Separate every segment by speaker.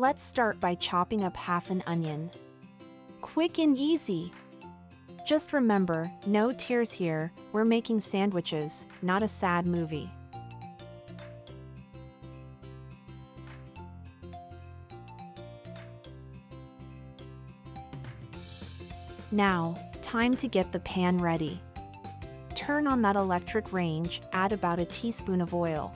Speaker 1: Let's start by chopping up half an onion. Quick and easy. Just remember, no tears here, we're making sandwiches, not a sad movie. Now, time to get the pan ready. Turn on that electric range, add about a teaspoon of oil.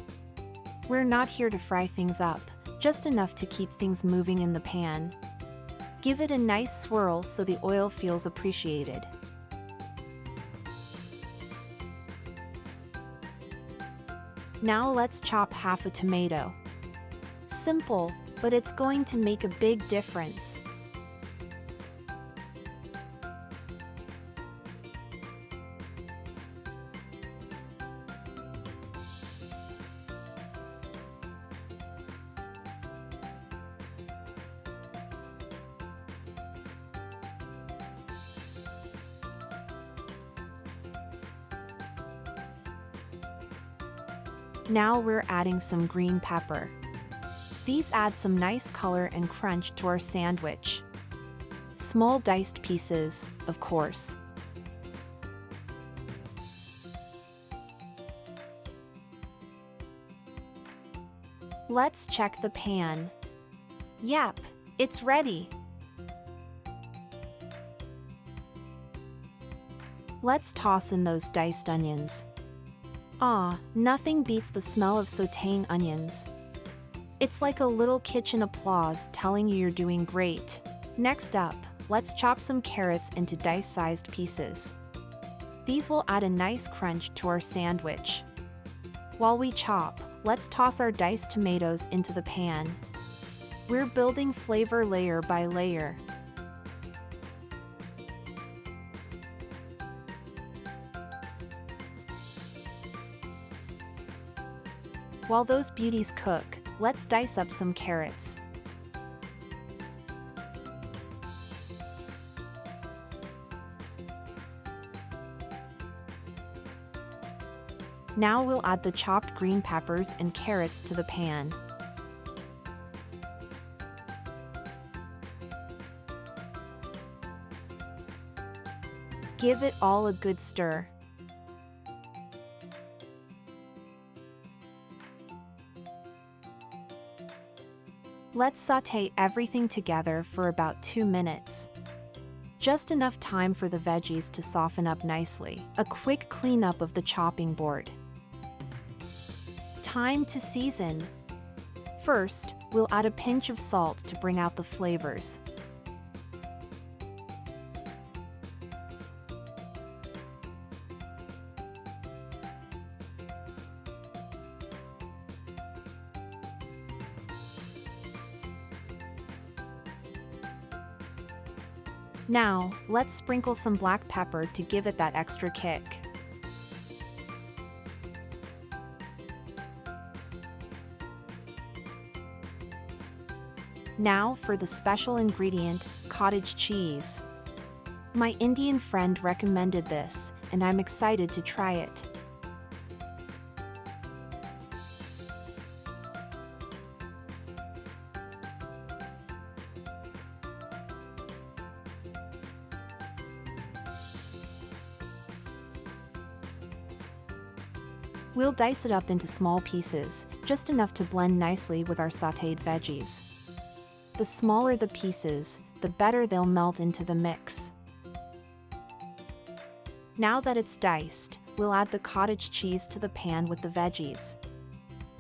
Speaker 1: We're not here to fry things up, just enough to keep things moving in the pan. Give it a nice swirl so the oil feels appreciated. Now let's chop half a tomato. Simple, but it's going to make a big difference. Now we're adding some green pepper. These add some nice color and crunch to our sandwich. Small diced pieces, of course. Let's check the pan. Yep, it's ready. Let's toss in those diced onions. Nothing beats the smell of sautéing onions. It's like a little kitchen applause telling you you're doing great. Next up, let's chop some carrots into dice-sized pieces. These will add a nice crunch to our sandwich. While we chop, let's toss our diced tomatoes into the pan. We're building flavor layer by layer. While those beauties cook, let's dice up some carrots. Now we'll add the chopped green peppers and carrots to the pan. Give it all a good stir. Let's sauté everything together for about 2 minutes. Just enough time for the veggies to soften up nicely. A quick cleanup of the chopping board. Time to season. First, we'll add a pinch of salt to bring out the flavors. Now, let's sprinkle some black pepper to give it that extra kick. Now for the special ingredient, cottage cheese. My Indian friend recommended this, and I'm excited to try it. We'll dice it up into small pieces, just enough to blend nicely with our sautéed veggies. The smaller the pieces, the better they'll melt into the mix. Now that it's diced, we'll add the cottage cheese to the pan with the veggies.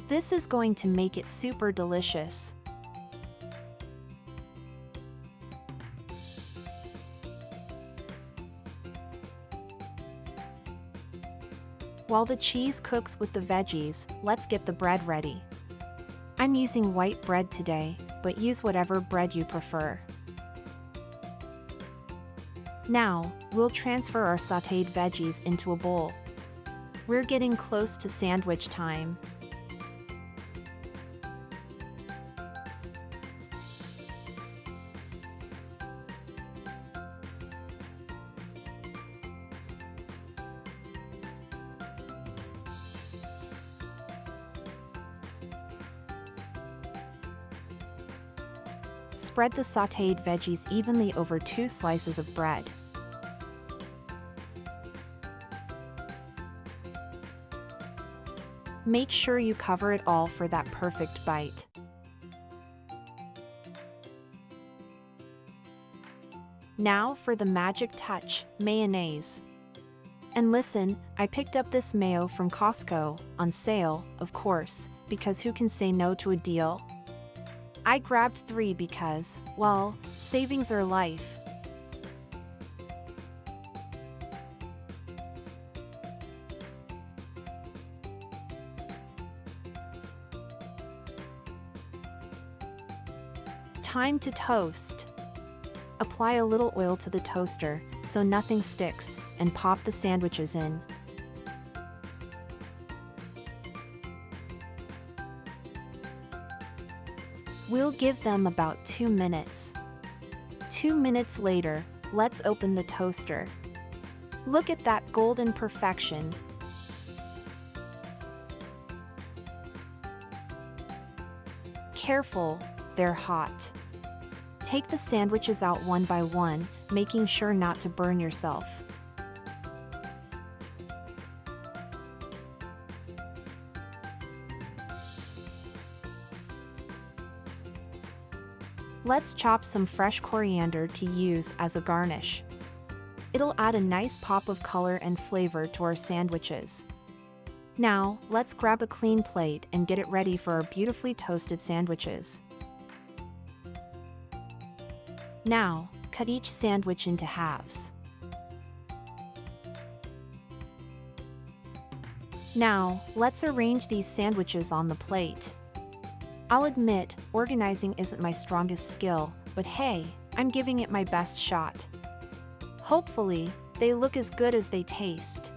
Speaker 1: This is going to make it super delicious. While the cheese cooks with the veggies, let's get the bread ready. I'm using white bread today, but use whatever bread you prefer. Now, we'll transfer our sautéed veggies into a bowl. We're getting close to sandwich time. Spread the sautéed veggies evenly over 2 slices of bread. Make sure you cover it all for that perfect bite. Now for the magic touch, mayonnaise. And listen, I picked up this mayo from Costco, on sale, of course, because who can say no to a deal? I grabbed 3 because, well, savings are life. Time to toast. Apply a little oil to the toaster so nothing sticks, and pop the sandwiches in. We'll give them about 2 minutes. 2 minutes later, let's open the toaster. Look at that golden perfection. Careful, they're hot. Take the sandwiches out one by one, making sure not to burn yourself. Let's chop some fresh coriander to use as a garnish. It'll add a nice pop of color and flavor to our sandwiches. Now, let's grab a clean plate and get it ready for our beautifully toasted sandwiches. Now, cut each sandwich into halves. Now, let's arrange these sandwiches on the plate. I'll admit, organizing isn't my strongest skill, but hey, I'm giving it my best shot. Hopefully, they look as good as they taste.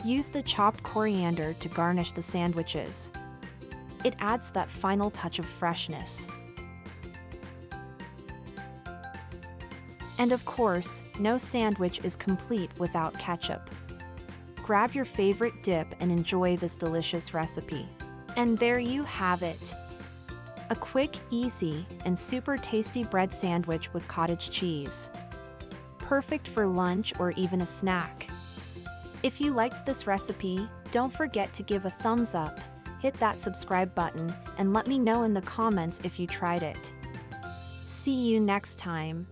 Speaker 1: Use the chopped coriander to garnish the sandwiches. It adds that final touch of freshness. And of course, no sandwich is complete without ketchup. Grab your favorite dip and enjoy this delicious recipe. And there you have it. A quick, easy, and super tasty bread sandwich with cottage cheese. Perfect for lunch or even a snack. If you liked this recipe, don't forget to give a thumbs up, hit that subscribe button, and let me know in the comments if you tried it. See you next time.